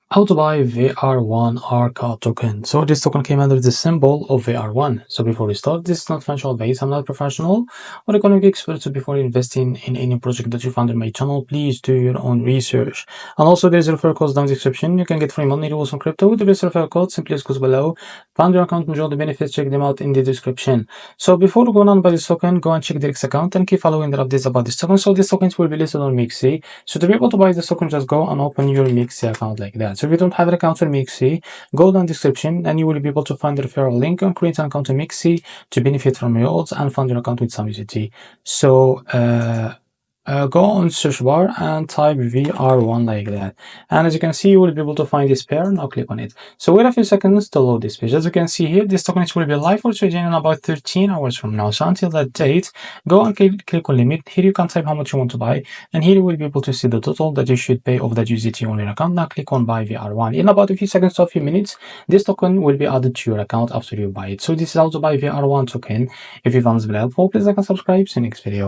How to buy VR1 RCA token. So this token came under the symbol of VR1. So before we start, this is not financial advice. I'm not a professional or economic expert. So before investing in any project that you find on my channel, please do your own research. And also there's a referral code down in the description. You can get free money rules on crypto with the best referral code. Simply goes below. Find your account, enjoy the benefits, check them out in the description. So before we go on by this token, go and check the account and keep following the updates about this token. So these tokens will be listed on MEXC. So to be able to buy this token, just go and open your MEXC account like that. So if you don't have an account on MEXC, go down the description and you will be able to find the referral link and create an account on MEXC to benefit from rewards and fund your account with some USDT. So go on search bar and type VR1 like that, and as you can see you will be able to find this pair. Now click on it. So wait a few seconds to load this page. As you can see here, this token will be live for trading in about 13 hours from now. So until that date, go and click on limit. Here you can type how much you want to buy, and here you will be able to see the total that you should pay of that USDT on your account. Now click on buy VR1. In about a few seconds to a few minutes, this token will be added to your account after you buy it. So this is how to buy VR1 token. If you found this video helpful, please like and subscribe. See you next video.